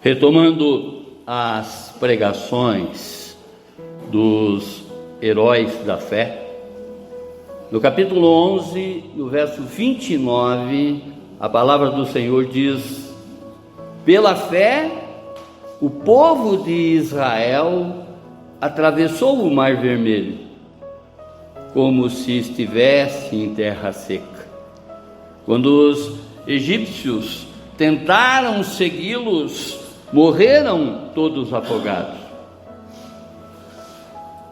Retomando as pregações dos heróis da fé, no capítulo 11, no verso 29, a palavra do Senhor diz: pela fé, o povo de Israel atravessou o Mar Vermelho, como se estivesse em terra seca. Quando os egípcios tentaram segui-los, morreram todos afogados.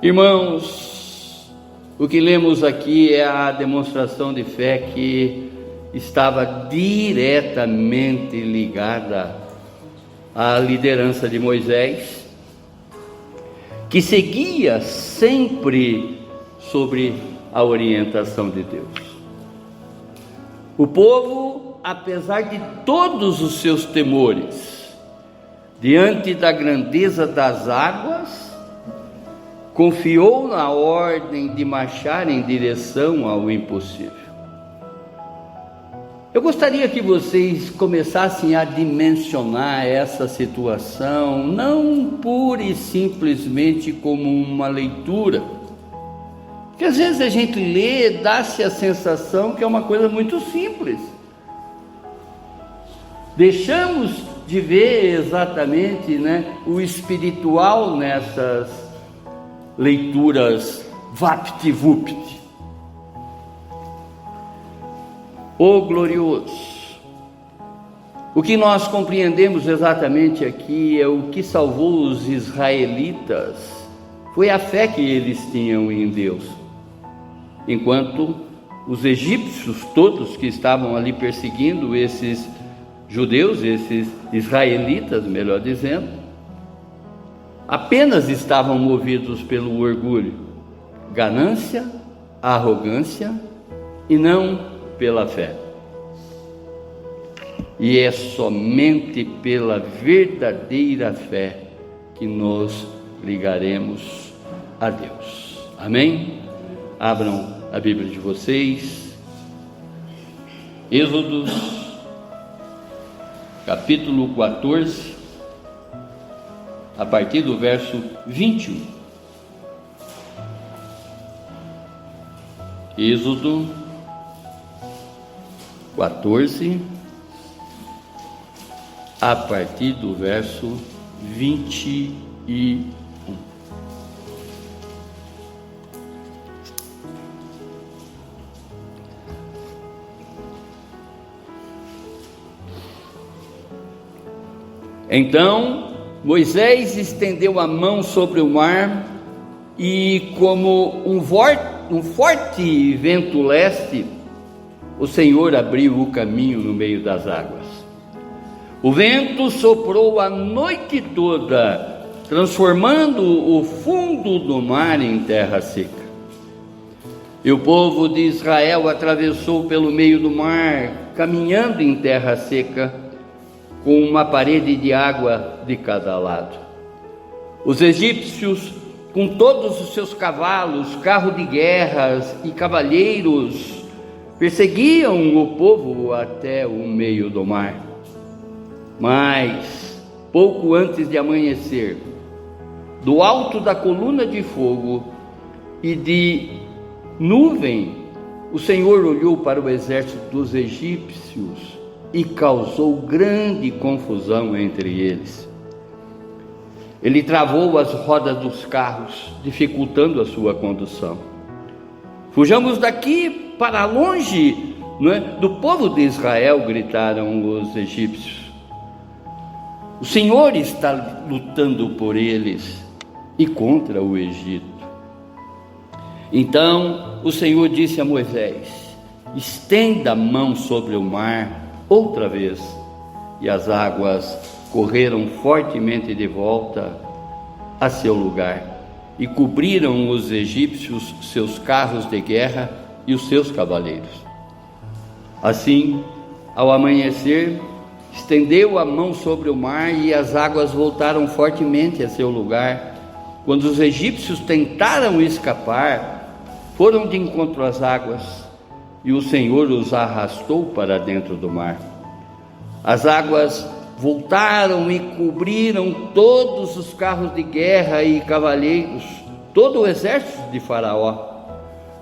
Irmãos, o que lemos aqui é a demonstração de fé que estava diretamente ligada à liderança de Moisés, que seguia sempre sobre a orientação de Deus. O povo, apesar de todos os seus temores, diante da grandeza das águas, confiou na ordem de marchar em direção ao impossível. Eu gostaria que vocês começassem a dimensionar essa situação, não pura e simplesmente como uma leitura, porque às vezes a gente lê, dá-se a sensação que é uma coisa muito simples. Deixamos de ver exatamente, o espiritual nessas leituras vapt-vupt. O glorioso! O que nós compreendemos exatamente aqui é o que salvou os israelitas foi a fé que eles tinham em Deus, enquanto os egípcios todos que estavam ali perseguindo esses judeus, esses israelitas, melhor dizendo, apenas estavam movidos pelo orgulho, ganância, arrogância e não pela fé. E é somente pela verdadeira fé que nos ligaremos a Deus. Amém? Abram a Bíblia de vocês. Êxodo capítulo 14, a partir do verso 21. Êxodo 14, a partir do verso 21. Então Moisés estendeu a mão sobre o mar e, como um forte vento leste, o Senhor abriu o caminho no meio das águas. O vento soprou a noite toda, transformando o fundo do mar em terra seca. E o povo de Israel atravessou pelo meio do mar, caminhando em terra seca, com uma parede de água de cada lado. Os egípcios, com todos os seus cavalos, carros de guerras e cavalheiros, perseguiam o povo até o meio do mar. Mas, pouco antes de amanhecer, do alto da coluna de fogo e de nuvem, o Senhor olhou para o exército dos egípcios e causou grande confusão entre eles. Ele travou as rodas dos carros, dificultando a sua condução. Fujamos daqui para longe, do povo de Israel, gritaram os egípcios. O Senhor está lutando por eles e contra o Egito. Então o Senhor disse a Moisés: estenda a mão sobre o mar outra vez, e as águas correram fortemente de volta a seu lugar, e cobriram os egípcios seus carros de guerra e os seus cavaleiros. Assim, ao amanhecer, estendeu a mão sobre o mar, e as águas voltaram fortemente a seu lugar. Quando os egípcios tentaram escapar, foram de encontro às águas, e o Senhor os arrastou para dentro do mar. As águas voltaram e cobriram todos os carros de guerra e cavaleiros, todo o exército de Faraó.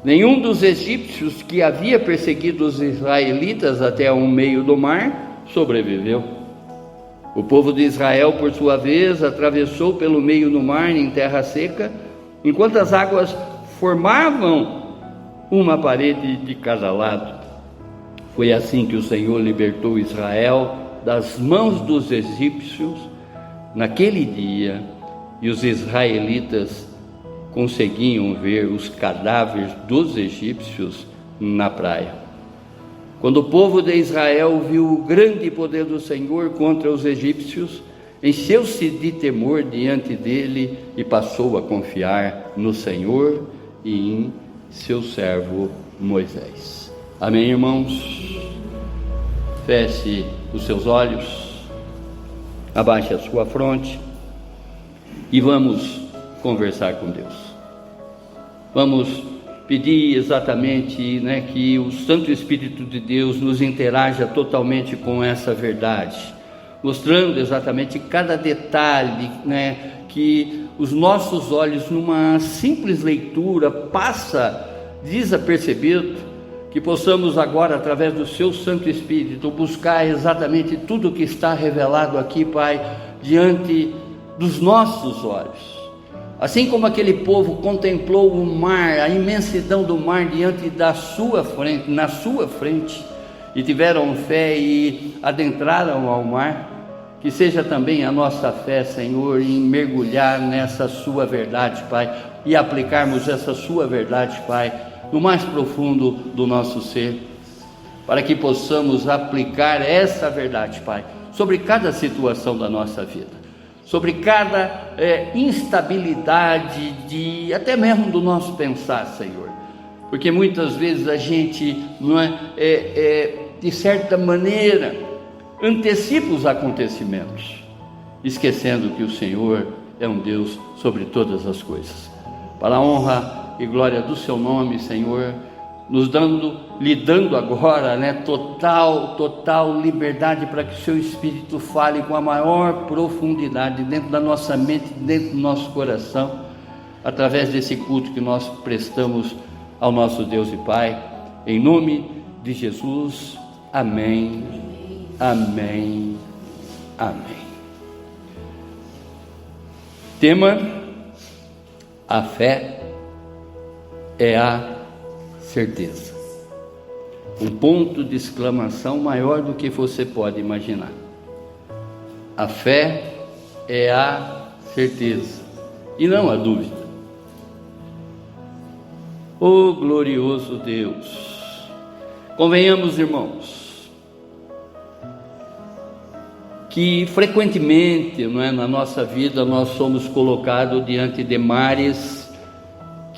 Nenhum dos egípcios que havia perseguido os israelitas até o meio do mar sobreviveu. O povo de Israel, por sua vez, atravessou pelo meio do mar em terra seca, enquanto as águas formavam uma parede de cada lado. Foi assim que o Senhor libertou Israel das mãos dos egípcios naquele dia, e os israelitas conseguiam ver os cadáveres dos egípcios na praia. Quando o povo de Israel viu o grande poder do Senhor contra os egípcios, encheu-se de temor diante dele e passou a confiar no Senhor e em seu servo Moisés. Amém, irmãos? Feche os seus olhos, abaixe a sua fronte e vamos conversar com Deus. Vamos pedir exatamente, que o Santo Espírito de Deus nos interaja totalmente com essa verdade, mostrando exatamente cada detalhe, que os nossos olhos, numa simples leitura, passa desapercebido, que possamos agora, através do seu Santo Espírito, buscar exatamente tudo que está revelado aqui, Pai, diante dos nossos olhos. Assim como aquele povo contemplou o mar, a imensidão do mar diante da sua frente, na sua frente, e tiveram fé e adentraram ao mar, que seja também a nossa fé, Senhor, em mergulhar nessa sua verdade, Pai, e aplicarmos essa sua verdade, Pai, no mais profundo do nosso ser, para que possamos aplicar essa verdade, Pai, sobre cada situação da nossa vida, sobre cada instabilidade até mesmo do nosso pensar, Senhor, porque muitas vezes a gente de certa maneira antecipa os acontecimentos, esquecendo que o Senhor é um Deus sobre todas as coisas. Para a honra e glória do seu nome, Senhor, lhe dando agora, total liberdade para que o seu Espírito fale com a maior profundidade dentro da nossa mente, dentro do nosso coração, através desse culto que nós prestamos ao nosso Deus e Pai, em nome de Jesus. Amém, amém, amém. Tema: a fé é a certeza. Um ponto de exclamação maior do que você pode imaginar. A fé é a certeza e não a dúvida. Oh glorioso Deus! Convenhamos, irmãos, que frequentemente, na nossa vida nós somos colocados diante de mares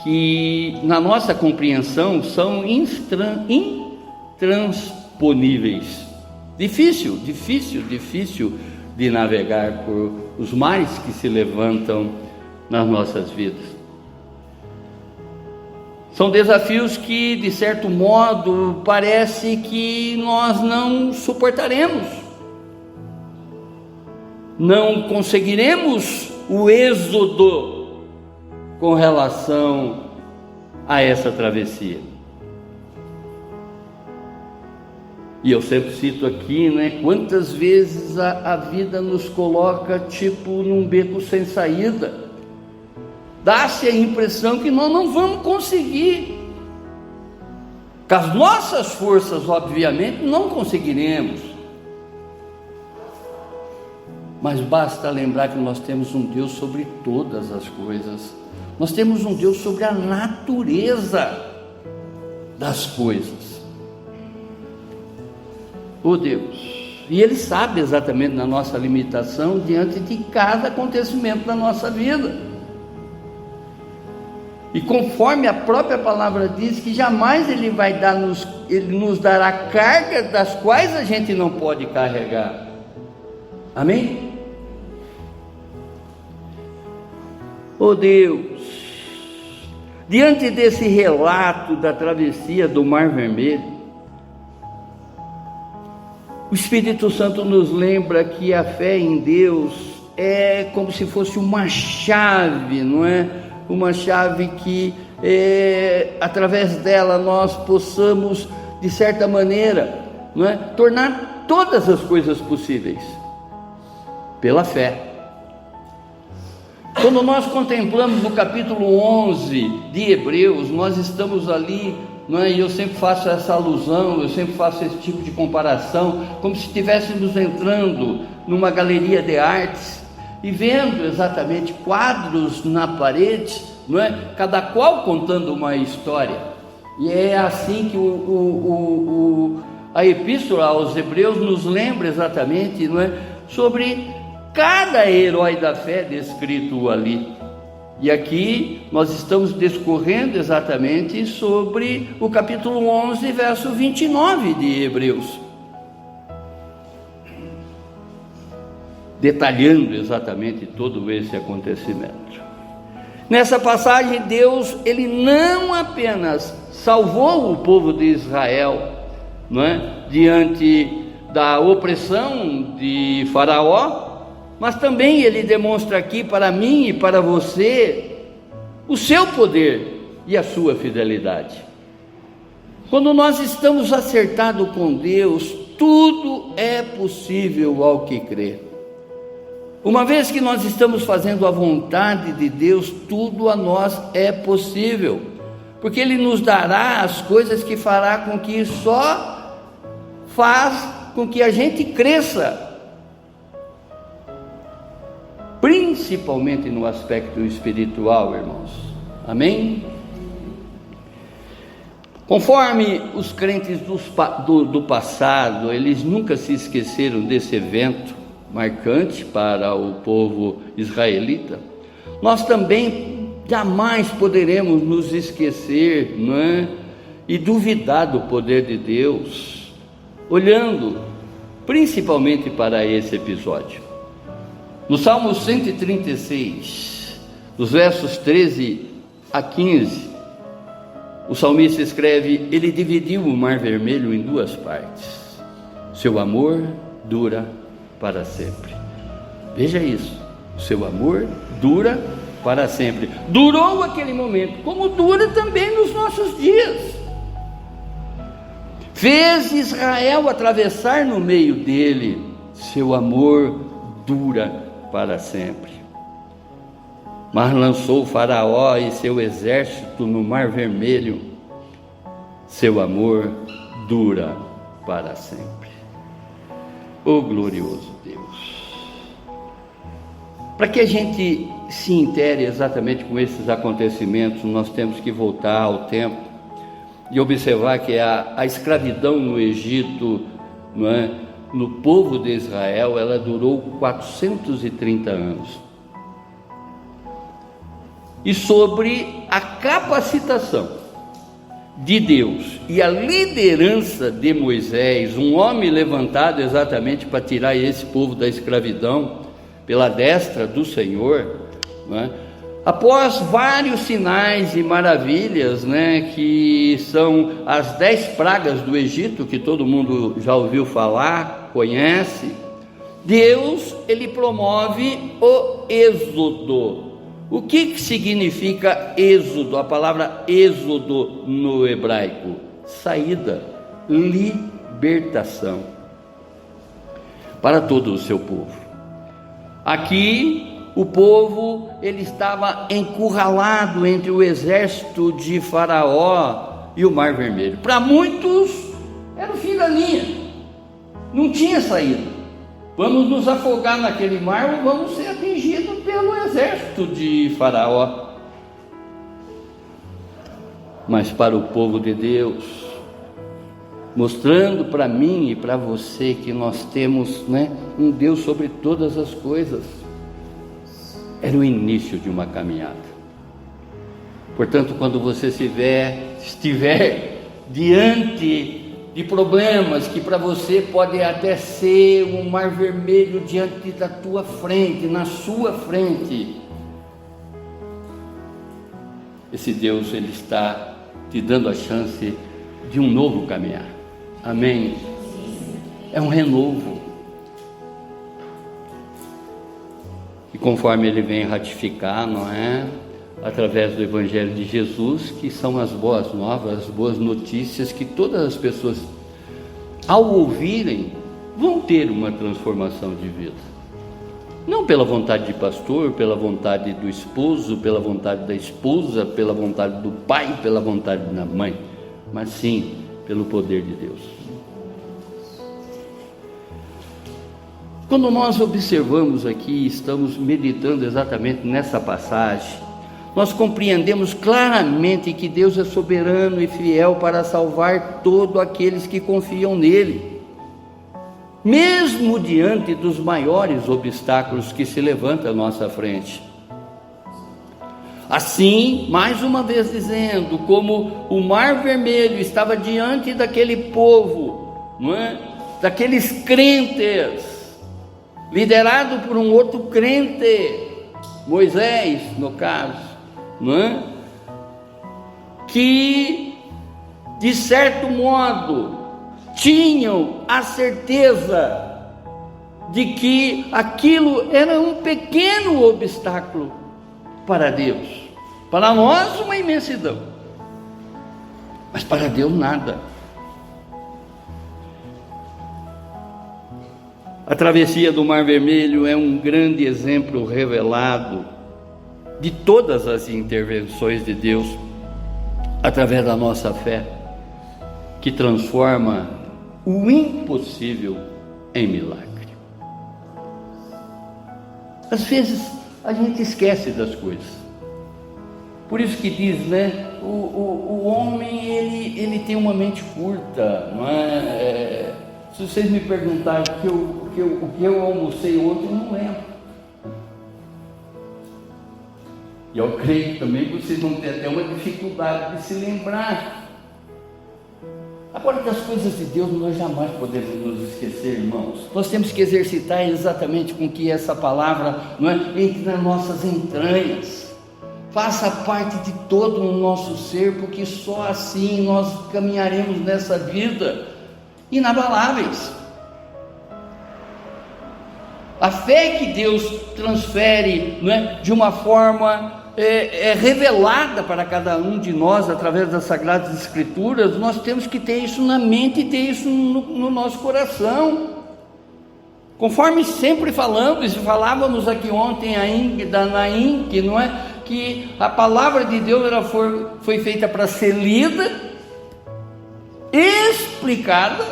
que na nossa compreensão são intransponíveis. Difícil de navegar por os mares que se levantam nas nossas vidas. São desafios que, de certo modo, parece que nós não suportaremos. Não conseguiremos o êxodo com relação a essa travessia. E eu sempre cito aqui, quantas vezes a vida nos coloca num beco sem saída. Dá-se a impressão que nós não vamos conseguir. Com as nossas forças, obviamente, não conseguiremos. Mas basta lembrar que nós temos um Deus sobre todas as coisas. Nós temos um Deus sobre a natureza das coisas. Oh Deus! E Ele sabe exatamente da nossa limitação diante de cada acontecimento da nossa vida. E conforme a própria palavra diz, que jamais Ele nos dará carga das quais a gente não pode carregar. Amém? Oh Deus, diante desse relato da travessia do Mar Vermelho, O Espírito Santo nos lembra que a fé em Deus é como se fosse uma chave, não é? Uma chave que, através dela, nós possamos, de certa maneira, não é? Tornar todas as coisas possíveis, pela fé. Quando nós contemplamos no capítulo 11 de Hebreus, nós estamos ali, não é? E eu sempre faço essa alusão, eu sempre faço esse tipo de comparação, como se estivéssemos entrando numa galeria de artes e vendo exatamente quadros na parede, não é? Cada qual contando uma história. E é assim que a epístola aos Hebreus nos lembra exatamente, não é? Sobre cada herói da fé descrito ali. E aqui nós estamos discorrendo exatamente sobre o capítulo 11, verso 29 de Hebreus, detalhando exatamente todo esse acontecimento. Nessa passagem, Deus, ele não apenas salvou o povo de Israel, não é? Diante da opressão de Faraó, mas também ele demonstra aqui para mim e para você o seu poder e a sua fidelidade. Quando nós estamos acertados com Deus, tudo é possível ao que crê. Uma vez que nós estamos fazendo a vontade de Deus, tudo a nós é possível, porque Ele nos dará as coisas que fará com que só faz com que a gente cresça, principalmente no aspecto espiritual, irmãos. Amém? Conforme os crentes do passado, eles nunca se esqueceram desse evento marcante para o povo israelita, nós também jamais poderemos nos esquecer, não é? E duvidar do poder de Deus, olhando principalmente para esse episódio. No Salmo 136, dos versos 13 a 15, o salmista escreve: Ele dividiu o mar vermelho em duas partes, seu amor dura para sempre. Veja isso, seu amor dura para sempre. Durou aquele momento, como dura também nos nossos dias. Fez Israel atravessar no meio dele, seu amor dura para sempre. Mas lançou Faraó e seu exército no mar vermelho, seu amor dura para sempre. Oh glorioso Deus! Para que a gente se intere exatamente com esses acontecimentos, nós temos que voltar ao tempo e observar que a escravidão no Egito, não é? No povo de Israel, ela durou 430 anos. E sobre a capacitação de Deus e a liderança de Moisés, um homem levantado exatamente para tirar esse povo da escravidão pela destra do Senhor, não é? Após vários sinais e maravilhas, né, que são as 10 pragas do Egito, que todo mundo já ouviu falar, conhece, Deus, ele promove o êxodo. O que significa êxodo? A palavra êxodo no hebraico: saída, libertação para todo o seu povo. Aqui o povo, ele estava encurralado entre o exército de Faraó e o Mar Vermelho. Para muitos era o fim da linha, não tinha saída. Vamos nos afogar naquele mar ou vamos ser atingidos pelo exército de Faraó. Mas para o povo de Deus, mostrando para mim e para você que nós temos, né, um Deus sobre todas as coisas, era o início de uma caminhada. Portanto, quando você estiver diante de problemas que para você pode até ser um mar vermelho diante da tua frente, na sua frente, esse Deus, ele está te dando a chance de um novo caminhar. Amém? é um renovo. E conforme ele vem ratificar, não é? Através do Evangelho de Jesus, que são as boas novas, as boas notícias, que todas as pessoas, ao ouvirem, vão ter uma transformação de vida. Não pela vontade de pastor, pela vontade do esposo, pela vontade da esposa, pela vontade do pai, pela vontade da mãe, mas sim pelo poder de Deus. Quando nós observamos aqui, estamos meditando exatamente nessa passagem, nós compreendemos claramente que Deus é soberano e fiel para salvar todos aqueles que confiam nele, mesmo diante dos maiores obstáculos que se levantam à nossa frente. Assim, mais uma vez dizendo, como o Mar Vermelho estava diante daquele povo, não é? Daqueles crentes, liderado por um outro crente, Moisés, no caso, não é? Que, de certo modo, tinham a certeza de que aquilo era um pequeno obstáculo para Deus. Para nós, uma imensidão, mas para Deus, nada. A travessia do Mar Vermelho é um grande exemplo revelado de todas as intervenções de Deus através da nossa fé, que transforma o impossível em milagre. Às vezes a gente esquece das coisas. Por isso que diz, né? O homem ele tem uma mente curta, não é? Se vocês me perguntarem o que eu almocei ontem, eu não lembro. E eu creio também que vocês vão ter até uma dificuldade de se lembrar. Agora, das coisas de Deus nós jamais podemos nos esquecer, irmãos. Nós temos que exercitar exatamente com que essa palavra, não é, entre nas nossas entranhas, faça parte de todo o nosso ser, porque só assim nós caminharemos nessa vida inabaláveis. A fé que Deus transfere, não é, de uma forma revelada para cada um de nós através das Sagradas Escrituras, nós temos que ter isso na mente e ter isso no nosso coração. Conforme sempre falamos, e falávamos aqui ontem ainda na INC, não é? Que a palavra de Deus foi feita para ser lida, explicada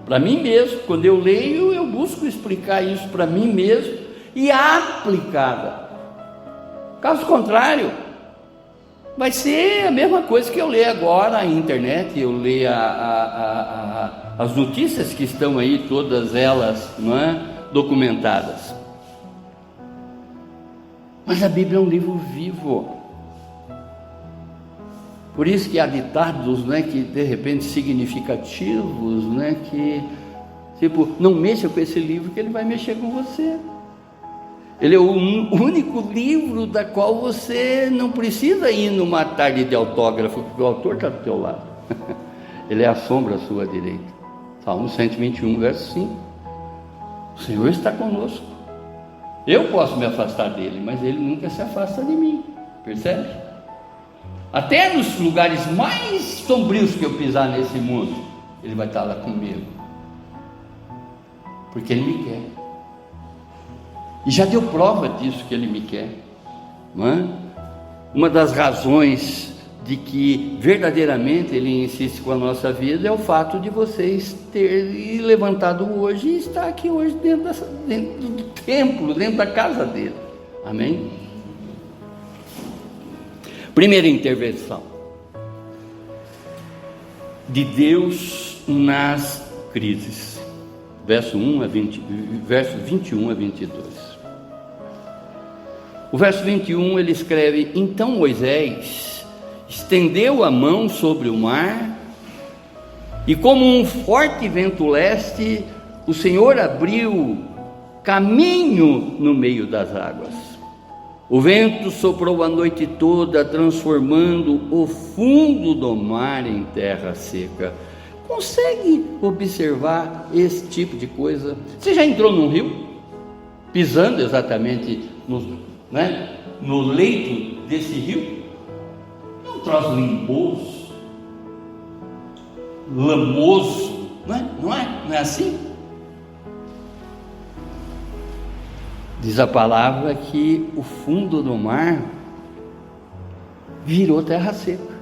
para mim mesmo. Quando eu leio, eu busco explicar isso para mim mesmo, e aplicada. Caso contrário, vai ser a mesma coisa que eu leio agora na internet. Eu leio as notícias que estão aí, todas elas, não é, documentadas. Mas a Bíblia é um livro vivo. Por isso que há ditados, né, que de repente significativos, né, que tipo, não mexa com esse livro que ele vai mexer com você. Ele é o único livro da qual você não precisa ir numa tarde de autógrafo, porque o autor está do teu lado. Ele é a sombra à sua direita. Salmo 121, verso 5. O Senhor está conosco. Eu posso me afastar dele, mas ele nunca se afasta de mim. Percebe? Até nos lugares mais sombrios que eu pisar nesse mundo, ele vai estar lá comigo, porque ele me quer. E já deu prova disso, que ele me quer, não é? Uma das razões de que verdadeiramente ele insiste com a nossa vida é o fato de vocês terem levantado hoje e estar aqui hoje dentro do templo, dentro da casa dele. Amém? Primeira intervenção de Deus nas crises, verso 21 a 22. O verso 21 ele escreve: então Moisés estendeu a mão sobre o mar, e como um forte vento leste, o Senhor abriu caminho no meio das águas. O vento soprou a noite toda, transformando o fundo do mar em terra seca. consegue observar esse tipo de coisa. Você já entrou num rio, pisando exatamente no leito desse rio? É um troço limposo, lamoso, não é assim? Diz a palavra que o fundo do mar virou terra seca.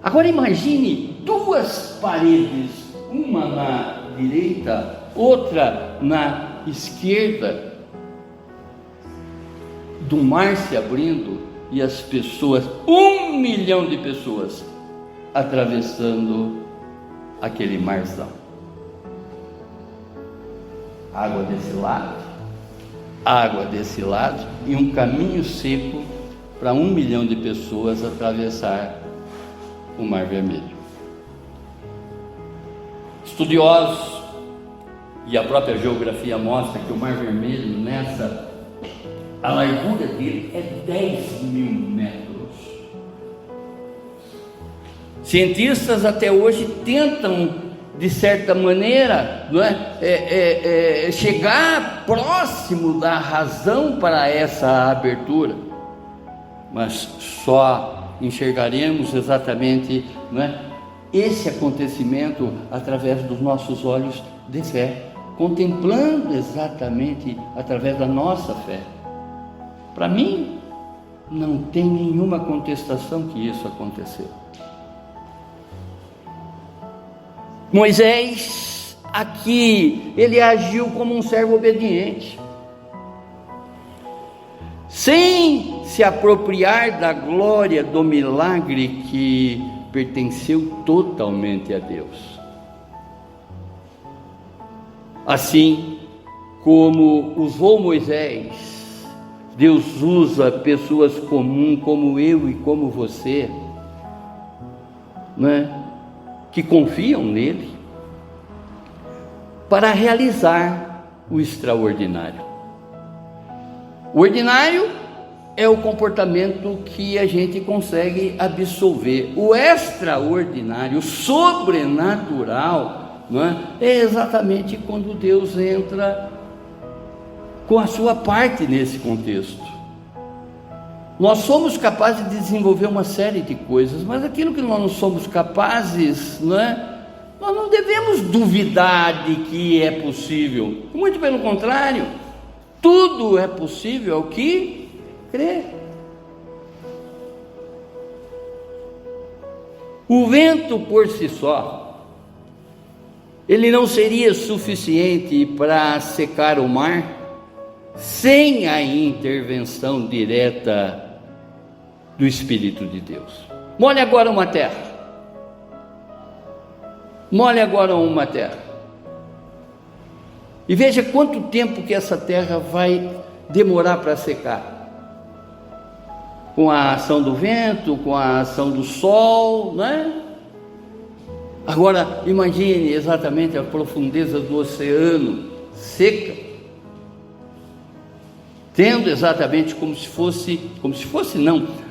Agora imagine duas paredes, uma na direita, outra na esquerda, do mar se abrindo e as pessoas, 1 milhão de pessoas, atravessando aquele marzão. Água desse lado, água desse lado, e um caminho seco para 1 milhão de pessoas atravessar o Mar Vermelho. Estudiosos e a própria geografia mostra que o Mar Vermelho, a largura dele é 10 mil metros. Cientistas até hoje tentam, de certa maneira, chegar próximo da razão para essa abertura, mas só enxergaremos exatamente esse acontecimento através dos nossos olhos de fé, contemplando exatamente através da nossa fé. Para mim, não tem nenhuma contestação que isso aconteceu. Moisés, aqui, ele agiu como um servo obediente, sem se apropriar da glória do milagre que pertenceu totalmente a Deus. Assim como usou Moisés, Deus usa pessoas comuns como eu e como você, que confiam nele, para realizar o extraordinário. O ordinário é o comportamento que a gente consegue absolver. O extraordinário, o sobrenatural, é exatamente quando Deus entra com a sua parte nesse contexto. Nós somos capazes de desenvolver uma série de coisas, mas aquilo que nós não somos capazes, nós não devemos duvidar de que é possível. Muito pelo contrário, tudo é possível ao que crê. O vento por si só, ele não seria suficiente para secar o mar sem a intervenção direta do Espírito de Deus. Molhe agora uma terra. Molhe agora uma terra. E veja quanto tempo que essa terra vai demorar para secar. Com a ação do vento, com a ação do sol, Agora, imagine exatamente a profundeza do oceano, seca, tendo exatamente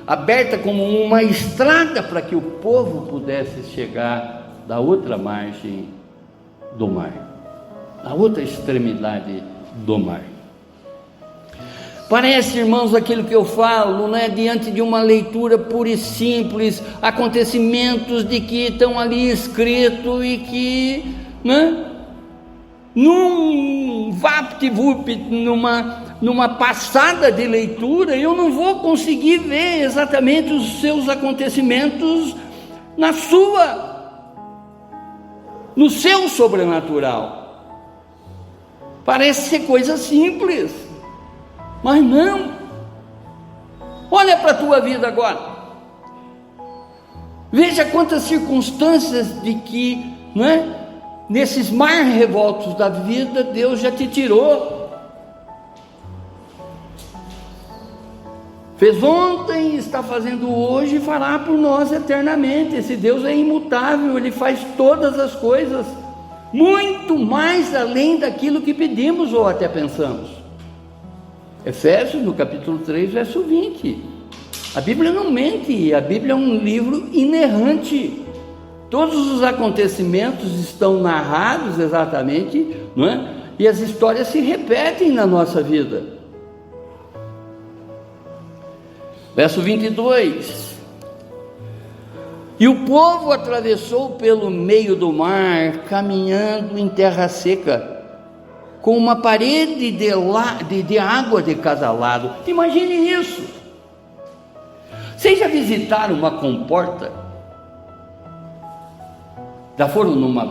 aberta como uma estrada para que o povo pudesse chegar da outra margem do mar, da outra extremidade do mar. Parece, irmãos, aquilo que eu falo, diante de uma leitura pura e simples, acontecimentos de que estão ali escritos e que, num vapt-vupt, numa passada de leitura, eu não vou conseguir ver exatamente os seus acontecimentos no seu sobrenatural. Parece ser coisa simples, mas não. Olha para a tua vida agora, veja quantas circunstâncias de que, nesses mar revoltos da vida, Deus já te tirou. Fez ontem, está fazendo hoje e fará por nós eternamente. Esse Deus é imutável, Ele faz todas as coisas, muito mais além daquilo que pedimos ou até pensamos. Efésios, no capítulo 3, verso 20. A Bíblia não mente, a Bíblia é um livro inerrante. Todos os acontecimentos estão narrados exatamente, não é? E as histórias se repetem na nossa vida. Verso 22. E o povo atravessou pelo meio do mar, caminhando em terra seca, com uma parede de água de cada lado. Imagine isso. Vocês já visitaram uma comporta? Já foram numa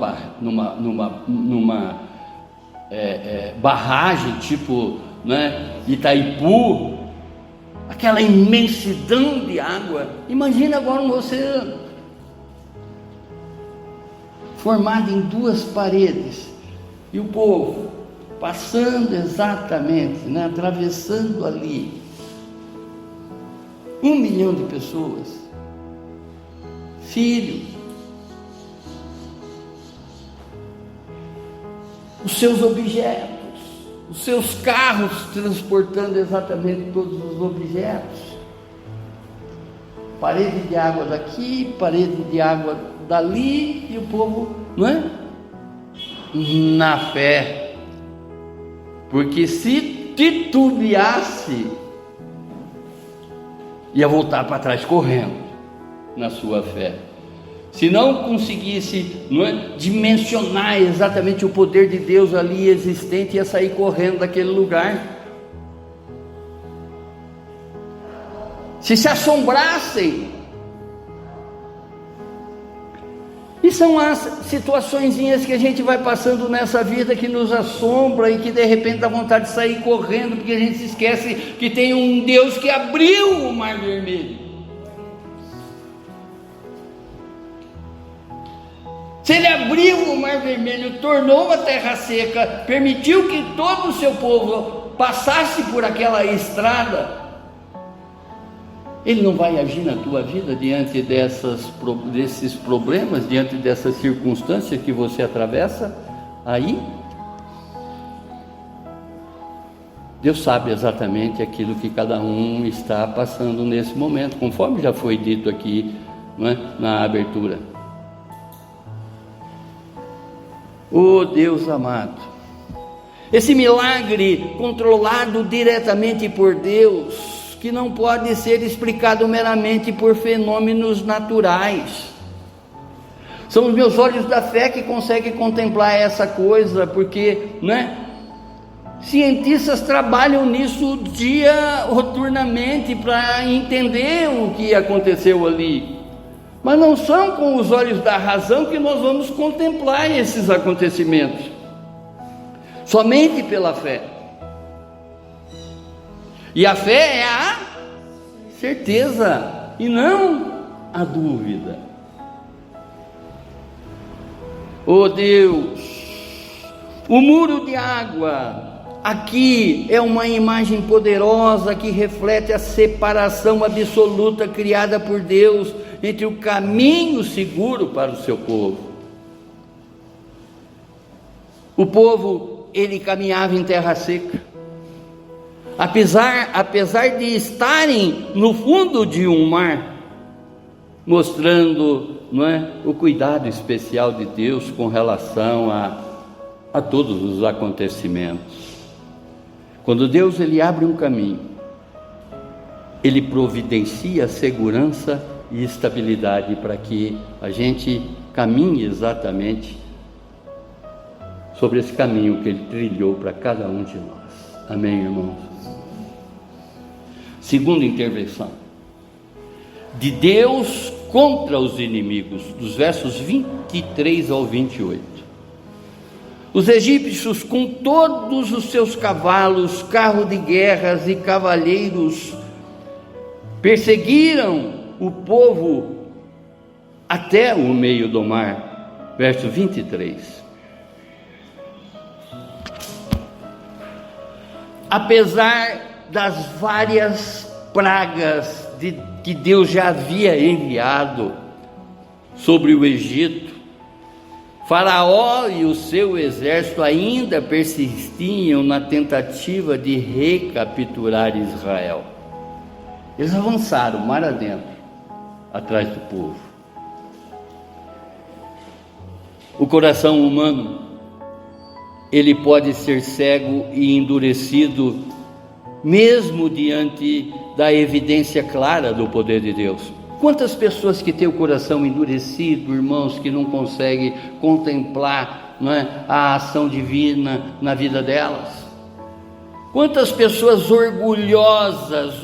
barragem tipo, né, Itaipu? Aquela imensidão de água. Imagina agora um oceano formado em duas paredes, e o povo passando exatamente, né, atravessando ali. 1 milhão de pessoas, filhos, os seus objetos, os seus carros transportando exatamente todos os objetos, parede de água daqui, parede de água dali, e o povo, não é? Na fé, porque se titubeasse, ia voltar para trás correndo na sua fé. Se não conseguisse, não é, dimensionar exatamente o poder de Deus ali existente, ia sair correndo daquele lugar. Se assombrassem. E são as situaçõezinhas que a gente vai passando nessa vida que nos assombra e que de repente dá vontade de sair correndo, porque a gente se esquece que tem um Deus que abriu o Mar Vermelho. Se Ele abriu o Mar Vermelho, tornou a terra seca, permitiu que todo o seu povo passasse por aquela estrada, Ele não vai agir na tua vida diante desses problemas, diante dessas circunstâncias que você atravessa aí? Deus sabe exatamente aquilo que cada um está passando nesse momento, conforme já foi dito aqui, não é, na abertura. Oh Deus amado, esse milagre controlado diretamente por Deus, que não pode ser explicado meramente por fenômenos naturais. São os meus olhos da fé que conseguem contemplar essa coisa, porque, né, cientistas trabalham nisso diuturnamente para entender o que aconteceu ali. Mas não são com os olhos da razão que nós vamos contemplar esses acontecimentos, somente pela fé. E a fé é a certeza e não a dúvida. Oh Deus, o muro de água aqui é uma imagem poderosa que reflete a separação absoluta criada por Deus entre o caminho seguro para o seu povo. O povo, ele caminhava em terra seca, apesar de estarem no fundo de um mar, mostrando, não é, o cuidado especial de Deus com relação a todos os acontecimentos. Quando Deus ele abre um caminho, Ele providencia segurança e estabilidade para que a gente caminhe exatamente sobre esse caminho que Ele trilhou para cada um de nós. Amém, irmãos? Segunda intervenção de Deus contra os inimigos, dos versos 23 ao 28. Os egípcios, com todos os seus cavalos, carros de guerras e cavaleiros, perseguiram o povo até o meio do mar. Verso 23. Apesar das várias pragas que Deus já havia enviado sobre o Egito, Faraó e o seu exército ainda persistiam na tentativa de recapturar Israel. Eles avançaram mar adentro, atrás do povo. O coração humano, ele pode ser cego e endurecido, mesmo diante da evidência clara do poder de Deus. Quantas pessoas que têm o coração endurecido, irmãos, que não conseguem contemplar, não é, a ação divina na vida delas? Quantas pessoas orgulhosas,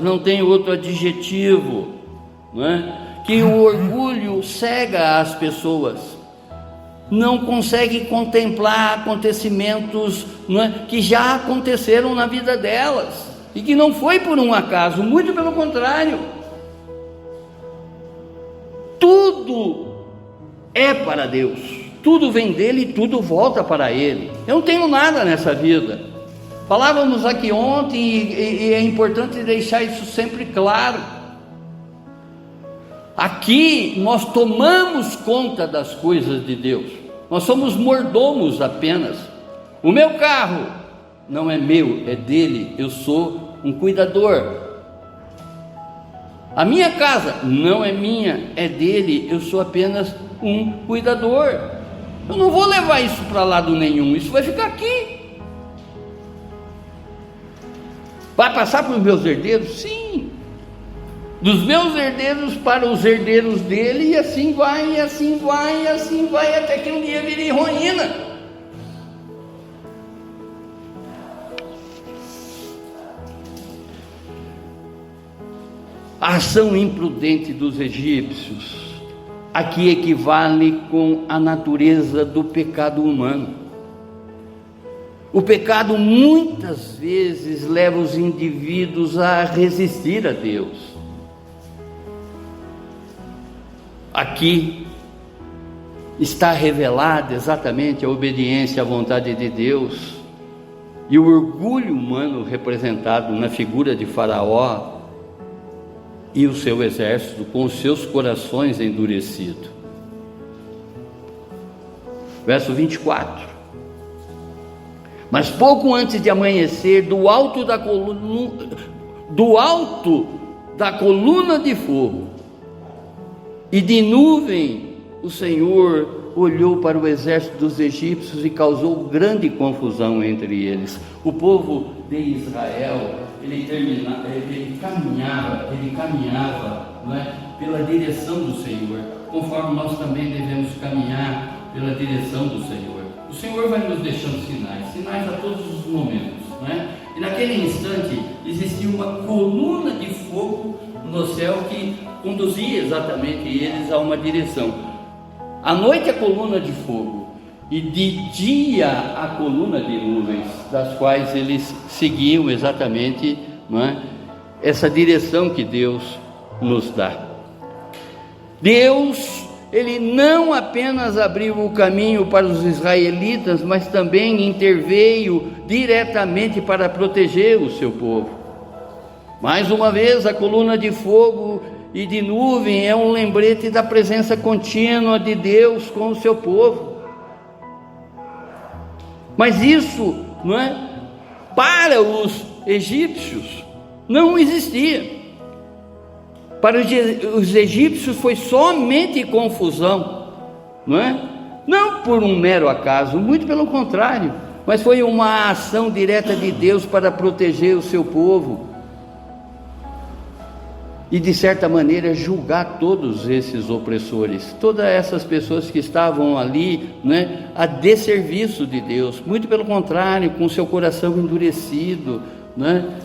não tem outro adjetivo, não é? Que o orgulho cega as pessoas, não consegue contemplar acontecimentos, não é, que já aconteceram na vida delas, e que não foi por um acaso, muito pelo contrário. Tudo é para Deus, tudo vem dele e tudo volta para ele. Eu não tenho nada nessa vida. Falávamos aqui ontem e é importante deixar isso sempre claro. Aqui nós tomamos conta das coisas de Deus, nós somos mordomos apenas. O meu carro não é meu, é dele, eu sou um cuidador. A minha casa não é minha, é dele, eu sou apenas um cuidador. Eu não vou levar isso para lado nenhum, isso vai ficar aqui. Vai passar para os meus herdeiros? Sim. Dos meus herdeiros para os herdeiros dele, e assim vai, e assim vai, e assim vai, até que um dia vire ruína. A ação imprudente dos egípcios aqui equivale com a natureza do pecado humano. O pecado muitas vezes leva os indivíduos a resistir a Deus. Aqui está revelada exatamente a obediência à vontade de Deus e o orgulho humano representado na figura de Faraó e o seu exército, com os seus corações endurecidos. Verso 24. Mas pouco antes de amanhecer, do alto da coluna de fogo e de nuvem, o Senhor olhou para o exército dos egípcios e causou grande confusão entre eles. O povo de Israel, ele caminhava, não é, pela direção do Senhor, conforme nós também devemos caminhar pela direção do Senhor. O Senhor vai nos deixando sinais a todos os momentos, não é? E naquele instante existia uma coluna de fogo no céu que conduzia exatamente eles a uma direção. À noite a coluna de fogo e de dia a coluna de nuvens, das quais eles seguiam exatamente, não é, essa direção que Deus nos dá. Deus, ele não apenas abriu o caminho para os israelitas, mas também interveio diretamente para proteger o seu povo. Mais uma vez, a coluna de fogo e de nuvem é um lembrete da presença contínua de Deus com o seu povo. Mas isso, não é, para os egípcios não existia. Para os egípcios foi somente confusão, não é? Não por um mero acaso, muito pelo contrário, mas foi uma ação direta de Deus para proteger o seu povo e de certa maneira julgar todos esses opressores, todas essas pessoas que estavam ali, né, a desserviço de Deus, muito pelo contrário, com seu coração endurecido, né?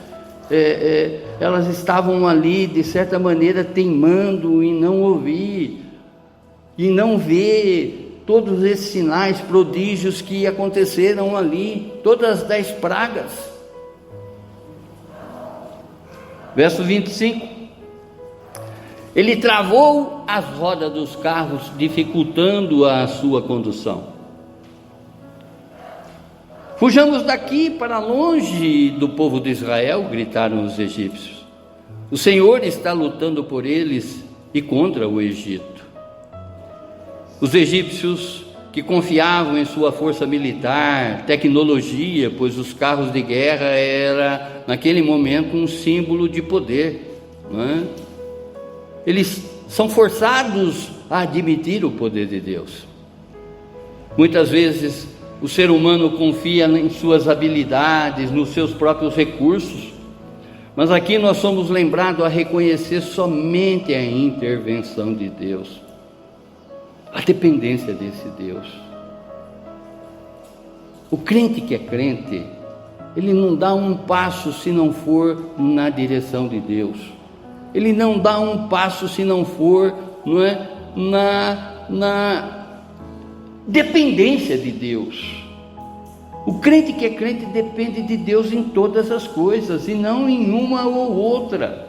Elas estavam ali de certa maneira teimando em não ouvir e não ver todos esses sinais, prodígios que aconteceram ali, todas as 10 pragas. Verso 25. Ele travou as rodas dos carros, dificultando a sua condução. Fujamos daqui para longe do povo de Israel, gritaram os egípcios. O Senhor está lutando por eles e contra o Egito. Os egípcios, que confiavam em sua força militar, tecnologia, pois os carros de guerra era naquele momento um símbolo de poder, não é? Eles são forçados a admitir o poder de Deus. Muitas vezes o ser humano confia em suas habilidades, nos seus próprios recursos, mas aqui nós somos lembrados a reconhecer somente a intervenção de Deus, a dependência desse Deus. O crente que é crente, ele não dá um passo se não for na direção de Deus. Ele não dá um passo se não for, na dependência de Deus. O crente que é crente depende de Deus em todas as coisas e não em uma ou outra.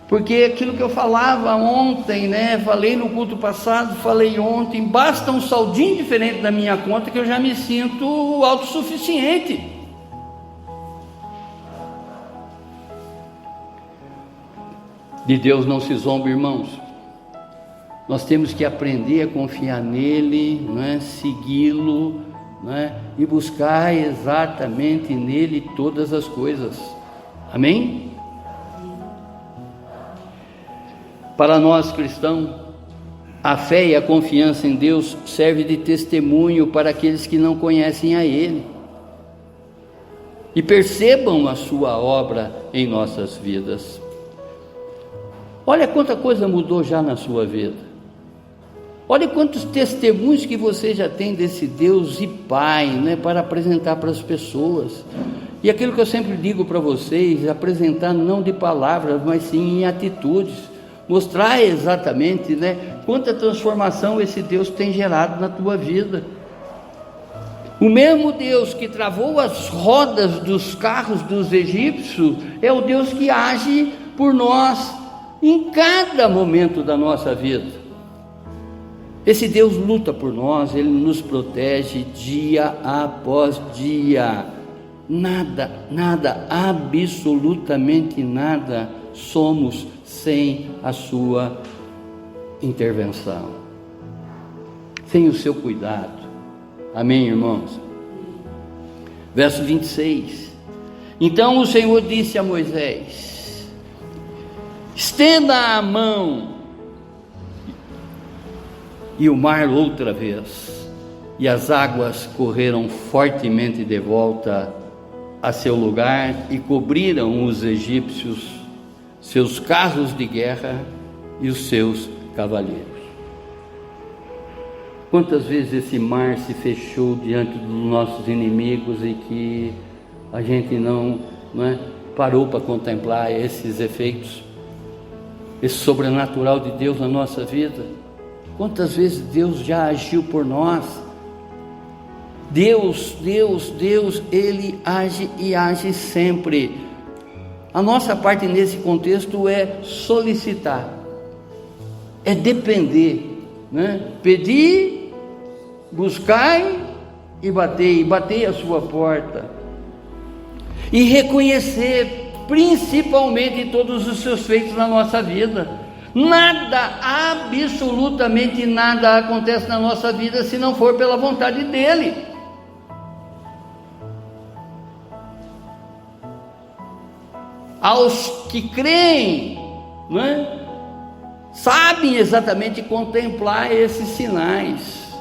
Porque aquilo que eu falava ontem, falei no culto passado, falei ontem, basta um saldinho diferente da minha conta que eu já me sinto autossuficiente. De Deus não se zomba, irmãos. Nós temos que aprender a confiar nele, segui-lo, e buscar exatamente nele todas as coisas. Amém? Para nós cristãos, a fé e a confiança em Deus serve de testemunho para aqueles que não conhecem a Ele e percebam a sua obra em nossas vidas. Olha quanta coisa mudou já na sua vida. Olha quantos testemunhos que você já tem desse Deus e Pai, para apresentar para as pessoas. E aquilo que eu sempre digo para vocês, apresentar não de palavras, mas sim em atitudes. Mostrar exatamente, quanta transformação esse Deus tem gerado na tua vida. O mesmo Deus que travou as rodas dos carros dos egípcios, é o Deus que age por nós em cada momento da nossa vida. Esse Deus luta por nós, Ele nos protege dia após dia. Nada, absolutamente nada somos sem a sua intervenção, sem o seu cuidado. Amém, irmãos? Verso 26. Então o Senhor disse a Moisés: estenda a mão. E o mar outra vez, e as águas correram fortemente de volta a seu lugar e cobriram os egípcios, seus carros de guerra e os seus cavaleiros. Quantas vezes esse mar se fechou diante dos nossos inimigos e que a gente não parou para contemplar esses efeitos, esse sobrenatural de Deus na nossa vida? Quantas vezes Deus já agiu por nós? Deus, Ele age e age sempre. A nossa parte nesse contexto é solicitar, é depender, pedir, buscar e bater a sua porta. E reconhecer principalmente todos os seus feitos na nossa vida. Nada, absolutamente nada acontece na nossa vida se não for pela vontade dEle. Aos que creem, sabem exatamente contemplar esses sinais.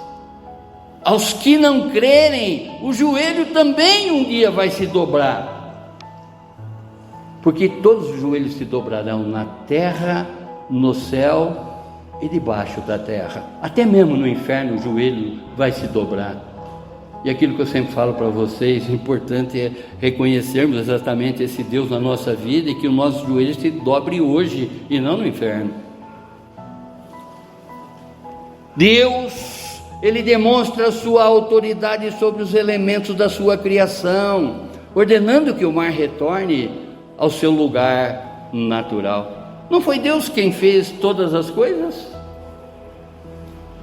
Aos que não crerem, o joelho também um dia vai se dobrar, porque todos os joelhos se dobrarão na terra, no céu e debaixo da terra. Até mesmo no inferno o joelho vai se dobrar. E aquilo que eu sempre falo para vocês, o importante é reconhecermos exatamente esse Deus na nossa vida e que o nosso joelho se dobre hoje e não no inferno. Deus, Ele demonstra a sua autoridade sobre os elementos da sua criação, ordenando que o mar retorne ao seu lugar natural. Não foi Deus quem fez todas as coisas?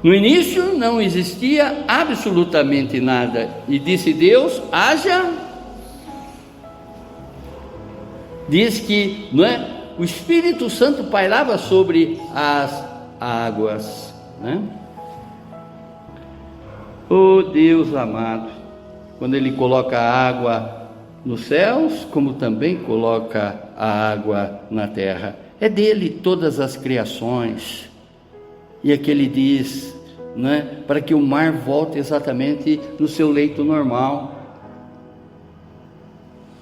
No início não existia absolutamente nada, e disse Deus: haja. Diz que o Espírito Santo pairava sobre as águas. Oh Deus amado, quando Ele coloca a água nos céus, como também coloca a água na terra. É dele todas as criações. E aqui ele diz, para que o mar volte exatamente no seu leito normal.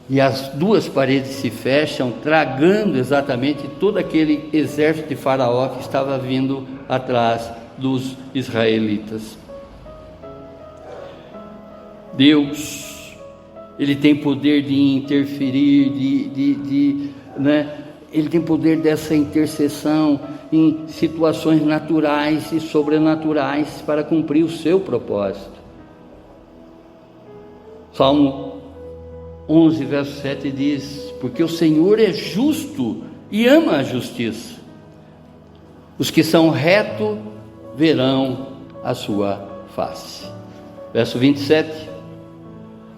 E as duas paredes se fecham, tragando exatamente todo aquele exército de Faraó que estava vindo atrás dos israelitas. Deus, Ele tem poder de interferir, Ele tem poder dessa intercessão em situações naturais e sobrenaturais para cumprir o seu propósito. Salmo 11, verso 7 diz: porque o Senhor é justo e ama a justiça. Os que são retos verão a sua face. Verso 27.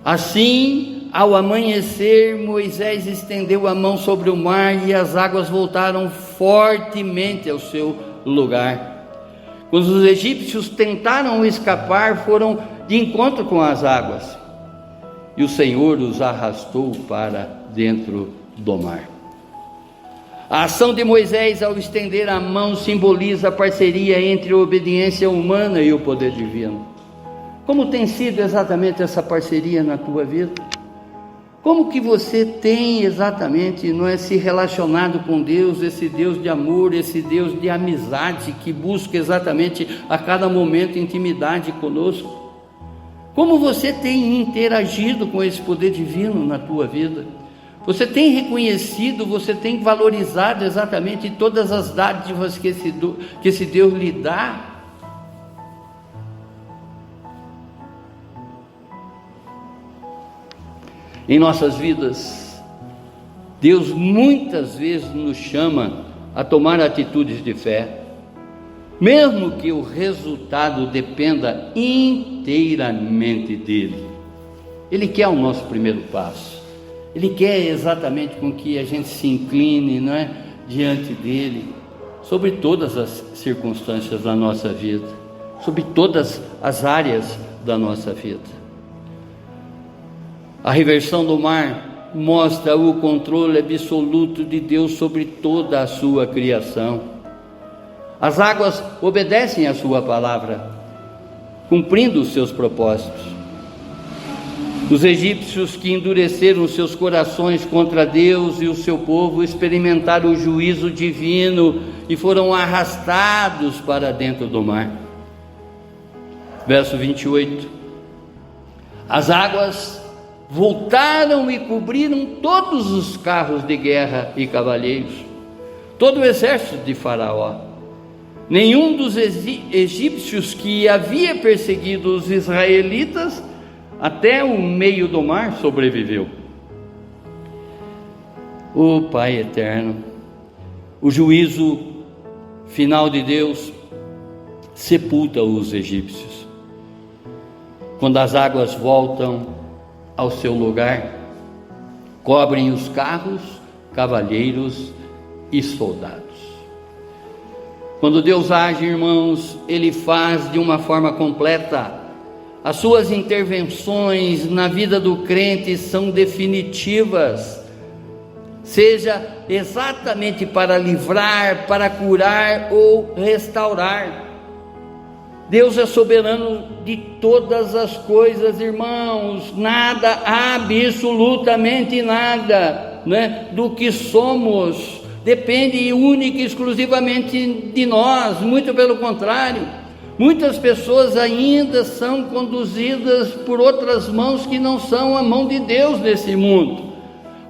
Assim, ao amanhecer, Moisés estendeu a mão sobre o mar e as águas voltaram fortemente ao seu lugar. Quando os egípcios tentaram escapar, foram de encontro com as águas, e o Senhor os arrastou para dentro do mar. A ação de Moisés ao estender a mão simboliza a parceria entre a obediência humana e o poder divino. Como tem sido exatamente essa parceria na tua vida? Como que você tem exatamente se relacionado com Deus, esse Deus de amor, esse Deus de amizade, que busca exatamente a cada momento intimidade conosco? Como você tem interagido com esse poder divino na tua vida? Você tem reconhecido, você tem valorizado exatamente todas as dádivas que esse Deus lhe dá? Em nossas vidas, Deus muitas vezes nos chama a tomar atitudes de fé, mesmo que o resultado dependa inteiramente dele. Ele quer o nosso primeiro passo, Ele quer exatamente com que a gente se incline, diante dele, sobre todas as circunstâncias da nossa vida, sobre todas as áreas da nossa vida. A reversão do mar mostra o controle absoluto de Deus sobre toda a sua criação. As águas obedecem à sua palavra, cumprindo os seus propósitos. Os egípcios que endureceram seus corações contra Deus e o seu povo experimentaram o juízo divino e foram arrastados para dentro do mar. Verso 28. As águas voltaram e cobriram todos os carros de guerra e cavaleiros, todo o exército de Faraó. Nenhum dos egípcios que havia perseguido os israelitas até o meio do mar sobreviveu. O Pai eterno, o juízo final de Deus sepulta os egípcios. Quando as águas voltam ao seu lugar, cobrem os carros, cavalheiros e soldados. Quando Deus age, irmãos, Ele faz de uma forma completa. As suas intervenções na vida do crente são definitivas, seja exatamente para livrar, para curar ou restaurar. Deus é soberano de todas as coisas, irmãos. Nada, absolutamente nada, do que somos depende única e exclusivamente de nós. Muito pelo contrário, muitas pessoas ainda são conduzidas por outras mãos que não são a mão de Deus nesse mundo.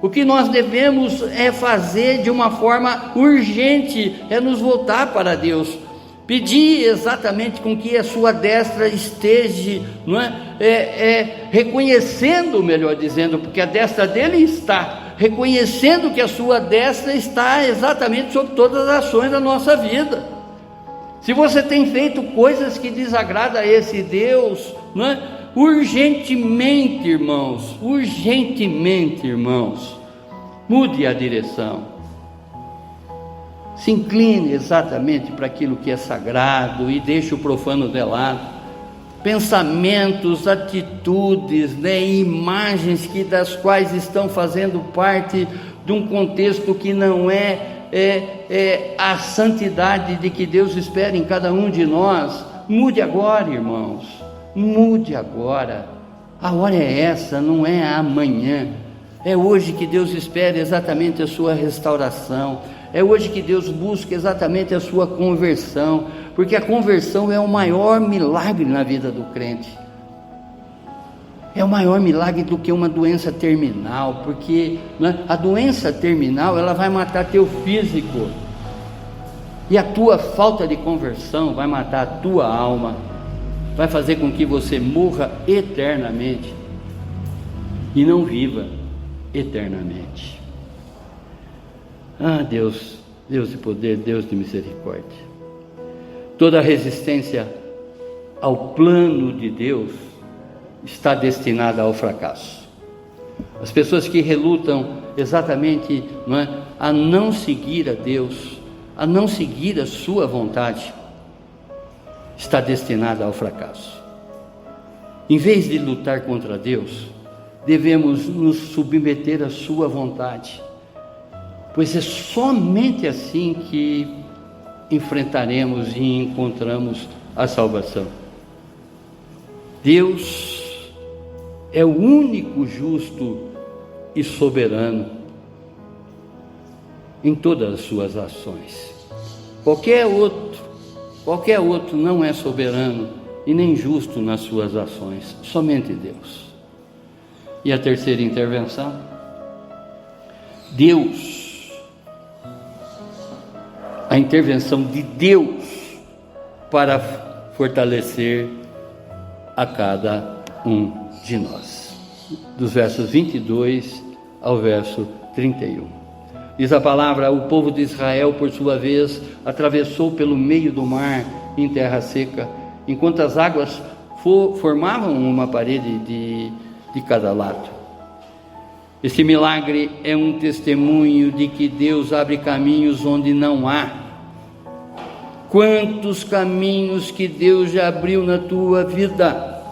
O que nós devemos é fazer de uma forma urgente, é nos voltar para Deus, pedir exatamente com que a sua destra esteja, reconhecendo, melhor dizendo, porque a destra dele está, reconhecendo que a sua destra está exatamente sobre todas as ações da nossa vida. Se você tem feito coisas que desagradam a esse Deus, urgentemente, irmãos, mude a direção. Se incline exatamente para aquilo que é sagrado e deixe o profano de lado. Pensamentos, atitudes, imagens das quais estão fazendo parte de um contexto que não é a santidade de que Deus espera em cada um de nós. Mude agora, irmãos, mude agora. A hora é essa, não é amanhã. É hoje que Deus espera exatamente a sua restauração. É hoje que Deus busca exatamente a sua conversão, porque a conversão é o maior milagre na vida do crente. É o maior milagre do que uma doença terminal, porque, né, a doença terminal, ela vai matar teu físico, e a tua falta de conversão vai matar a tua alma, vai fazer com que você morra eternamente e não viva eternamente. Ah, Deus de poder, Deus de misericórdia. Toda resistência ao plano de Deus está destinada ao fracasso. As pessoas que relutam exatamente, não é, a não seguir a Deus, a não seguir a sua vontade, está destinada ao fracasso. Em vez de lutar contra Deus, devemos nos submeter à sua vontade, pois é somente assim que enfrentaremos e encontramos a salvação. Deus é o único justo e soberano em todas as suas ações. Qualquer outro não é soberano e nem justo nas suas ações, somente Deus. E a terceira intervenção, a intervenção de Deus para fortalecer a cada um de nós. Dos versos 22 ao verso 31. Diz a palavra: o povo de Israel, por sua vez, atravessou pelo meio do mar em terra seca, enquanto as águas formavam uma parede de cada lado. Esse milagre é um testemunho de que Deus abre caminhos onde não há. Quantos caminhos que Deus já abriu na tua vida,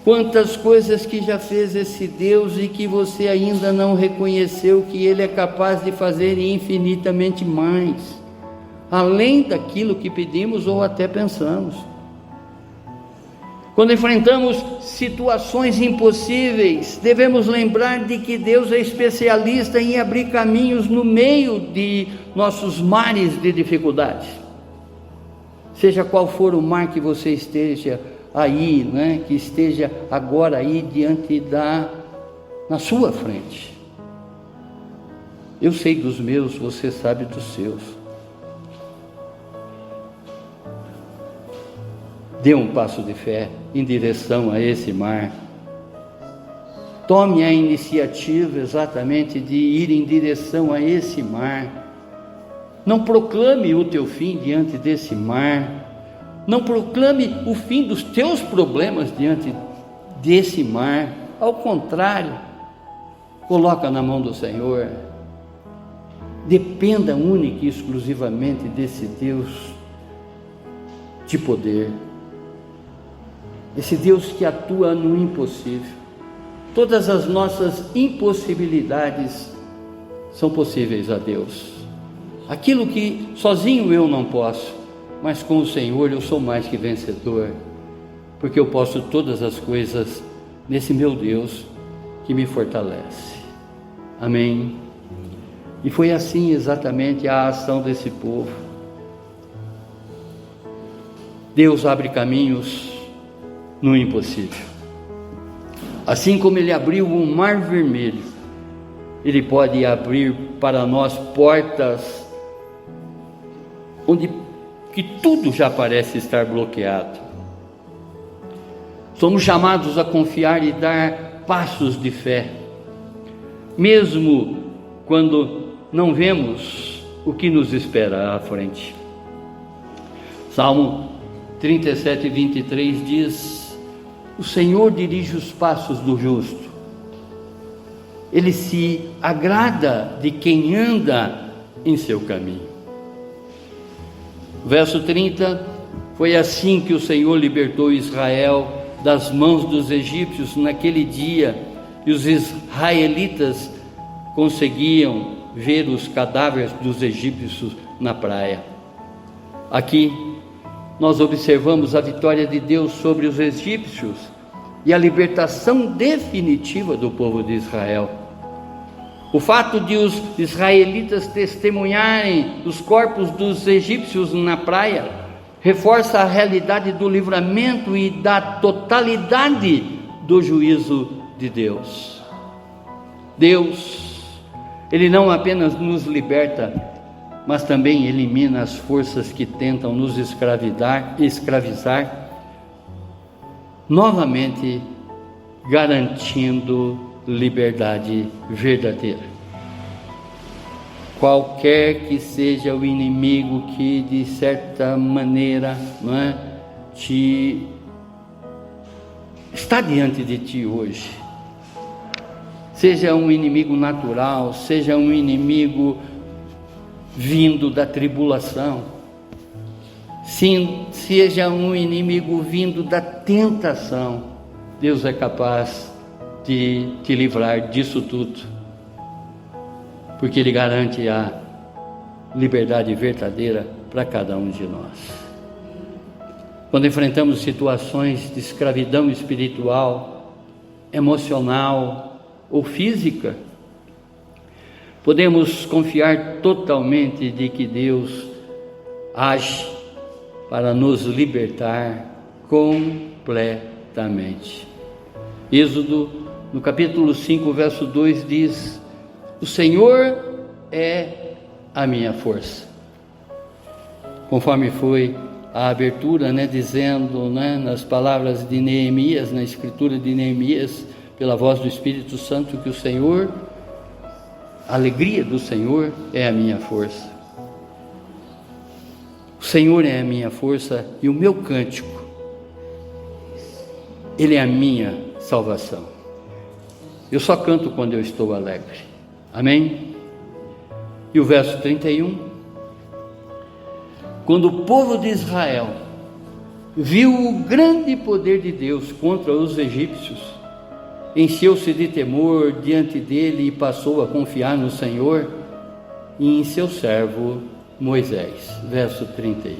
quantas coisas que já fez esse Deus e que você ainda não reconheceu que Ele é capaz de fazer infinitamente mais, além daquilo que pedimos ou até pensamos. Quando enfrentamos situações impossíveis, devemos lembrar de que Deus é especialista em abrir caminhos no meio de nossos mares de dificuldades. Seja qual for o mar que você esteja aí, né, que esteja agora aí na sua frente. Eu sei dos meus, você sabe dos seus. Dê um passo de fé em direção a esse mar. Tome a iniciativa exatamente de ir em direção a esse mar. Não proclame o teu fim diante desse mar. Não proclame o fim dos teus problemas diante desse mar. Ao contrário, coloca na mão do Senhor. Dependa única e exclusivamente desse Deus de poder. Esse Deus que atua no impossível. Todas as nossas impossibilidades são possíveis a Deus. Aquilo que sozinho eu não posso, mas com o Senhor eu sou mais que vencedor, porque eu posso todas as coisas nesse meu Deus que me fortalece. Amém? E foi assim exatamente a ação desse povo. Deus abre caminhos no impossível. Assim como Ele abriu o mar vermelho, Ele pode abrir para nós portas onde que tudo já parece estar bloqueado. Somos chamados a confiar e dar passos de fé, mesmo quando não vemos o que nos espera à frente. Salmo 37, 23 diz: o Senhor dirige os passos do justo, Ele se agrada de quem anda em seu caminho. Verso 30, foi assim que o Senhor libertou Israel das mãos dos egípcios naquele dia, e os israelitas conseguiam ver os cadáveres dos egípcios na praia. Aqui nós observamos a vitória de Deus sobre os egípcios e a libertação definitiva do povo de Israel. O fato de os israelitas testemunharem os corpos dos egípcios na praia reforça a realidade do livramento e da totalidade do juízo de Deus. Deus, Ele não apenas nos liberta, mas também elimina as forças que tentam nos escravizar, novamente garantindo liberdade verdadeira. Qualquer que seja o inimigo que de certa maneira, está diante de ti hoje, seja um inimigo natural, seja um inimigo vindo da tribulação, seja um inimigo vindo da tentação, Deus é capaz de te livrar disso tudo, porque Ele garante a liberdade verdadeira para cada um de nós. Quando enfrentamos situações de escravidão espiritual, emocional ou física, podemos confiar totalmente de que Deus age para nos libertar completamente. Êxodo, no capítulo 5, verso 2, diz: o Senhor é a minha força. Conforme foi a abertura, dizendo, nas palavras de Neemias, na escritura de Neemias, pela voz do Espírito Santo, que o Senhor, a alegria do Senhor é a minha força. O Senhor é a minha força e o meu cântico, Ele é a minha salvação. Eu só canto quando eu estou alegre. Amém? E o verso 31: quando o povo de Israel viu o grande poder de Deus contra os egípcios, encheu-se de temor diante dele e passou a confiar no Senhor e em seu servo Moisés. Verso 31.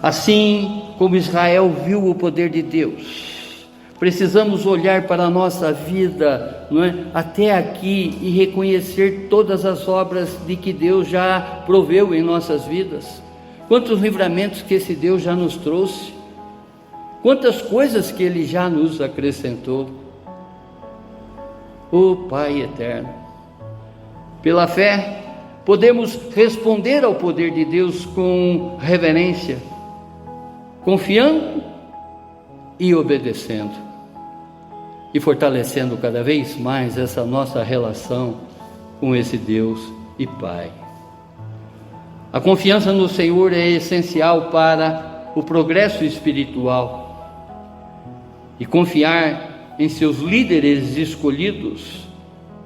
Assim como Israel viu o poder de Deus, precisamos olhar para a nossa vida, até aqui, e reconhecer todas as obras de que Deus já proveu em nossas vidas. Quantos livramentos que esse Deus já nos trouxe, quantas coisas que Ele já nos acrescentou. Ó Pai eterno, pela fé podemos responder ao poder de Deus com reverência, confiando e obedecendo, e fortalecendo cada vez mais essa nossa relação com esse Deus e Pai. A confiança no Senhor é essencial para o progresso espiritual, e confiar em seus líderes escolhidos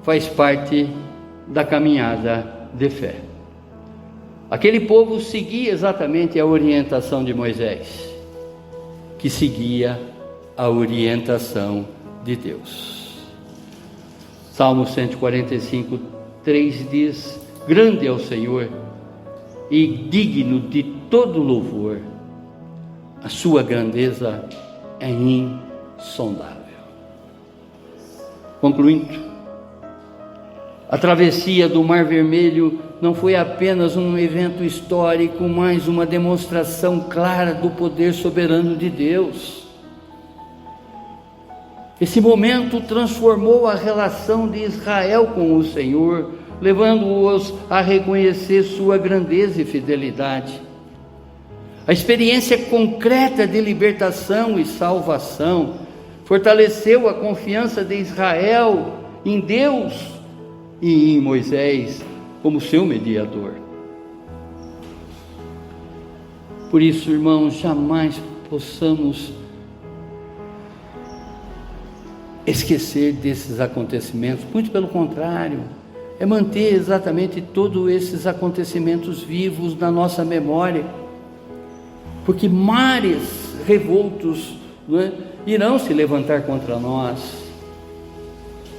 faz parte da caminhada de fé. Aquele povo seguia exatamente a orientação de Moisés, que seguia a orientação de Deus. Salmo 145, 3 diz: grande é o Senhor e digno de todo louvor, a sua grandeza é insondável. Concluindo, a travessia do Mar Vermelho não foi apenas um evento histórico, mas uma demonstração clara do poder soberano de Deus. Esse momento transformou a relação de Israel com o Senhor, levando-os a reconhecer sua grandeza e fidelidade. A experiência concreta de libertação e salvação fortaleceu a confiança de Israel em Deus e em Moisés como seu mediador. Por isso, irmãos, jamais possamos esquecer desses acontecimentos, muito pelo contrário, é manter exatamente todos esses acontecimentos vivos na nossa memória, porque mares revoltos irão se levantar contra nós,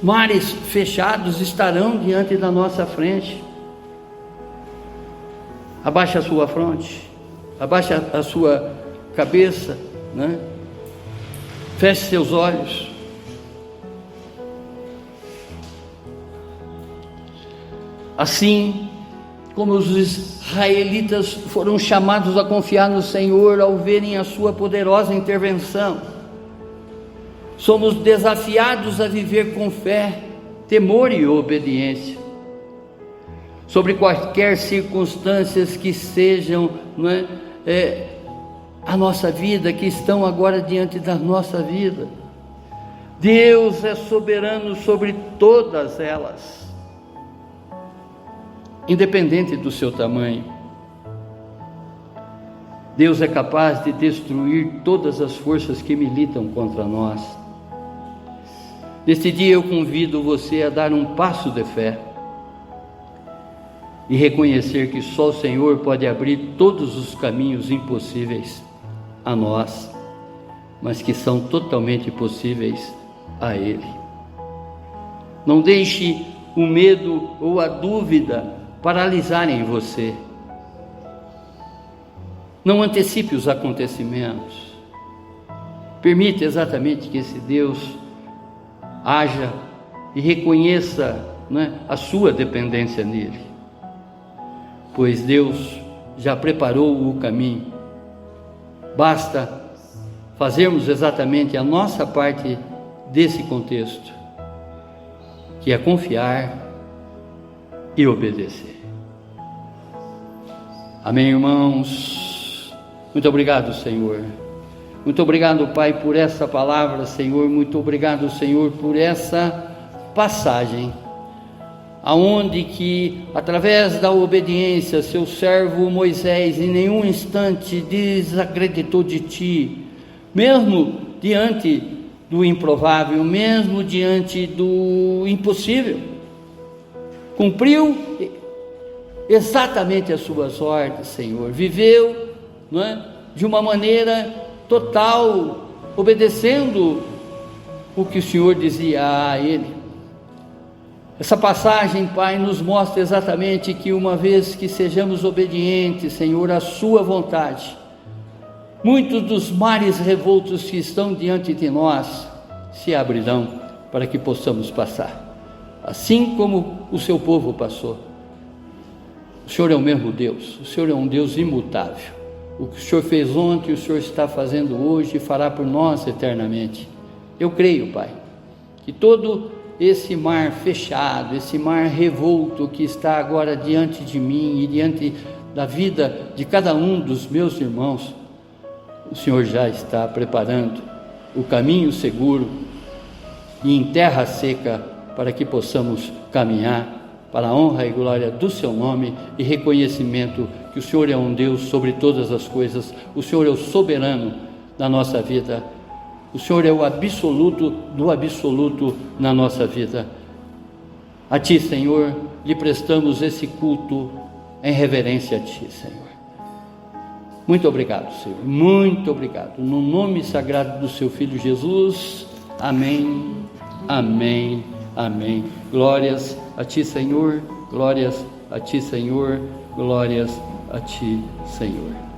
mares fechados estarão diante da nossa frente. Abaixe a sua fronte, abaixe a sua cabeça, né? Feche seus olhos. Assim como os israelitas foram chamados a confiar no Senhor ao verem a sua poderosa intervenção, somos desafiados a viver com fé, temor e obediência, sobre quaisquer circunstâncias que sejam, a nossa vida, que estão agora diante da nossa vida. Deus é soberano sobre todas elas, independente do seu tamanho. Deus é capaz de destruir todas as forças que militam contra nós. Neste dia eu convido você a dar um passo de fé e reconhecer que só o Senhor pode abrir todos os caminhos impossíveis a nós, mas que são totalmente possíveis a Ele. Não deixe o medo ou a dúvida paralisarem você. Não antecipe os acontecimentos. Permita exatamente que esse Deus haja e reconheça, a sua dependência nele, pois Deus já preparou o caminho. Basta fazermos exatamente a nossa parte desse contexto, que é confiar e obedecer. Amém, irmãos? Muito obrigado, Senhor. Muito obrigado, Pai, por essa palavra, Senhor. Muito obrigado, Senhor, por essa passagem, aonde que, através da obediência, seu servo Moisés em nenhum instante desacreditou de Ti, mesmo diante do improvável, mesmo diante do impossível, cumpriu exatamente as Suas ordens, Senhor, viveu, de uma maneira total, obedecendo o que o Senhor dizia a ele. Essa passagem, Pai, nos mostra exatamente que uma vez que sejamos obedientes, Senhor, à Sua vontade, muitos dos mares revoltos que estão diante de nós se abrirão para que possamos passar, assim como o Seu povo passou. O Senhor é o mesmo Deus, o Senhor é um Deus imutável. O que o Senhor fez ontem, o Senhor está fazendo hoje e fará por nós eternamente. Eu creio, Pai, que todo esse mar fechado, esse mar revolto que está agora diante de mim e diante da vida de cada um dos meus irmãos, o Senhor já está preparando o caminho seguro e em terra seca para que possamos caminhar para a honra e glória do Seu nome e reconhecimento que o Senhor é um Deus sobre todas as coisas, o Senhor é o soberano da nossa vida, o Senhor é o absoluto do absoluto na nossa vida. A Ti, Senhor, lhe prestamos esse culto em reverência a Ti, Senhor. Muito obrigado, Senhor, muito obrigado. No nome sagrado do Seu Filho Jesus, amém, amém, amém. Glórias a Ti, Senhor, glórias a Ti, Senhor, glórias a Ti, Senhor.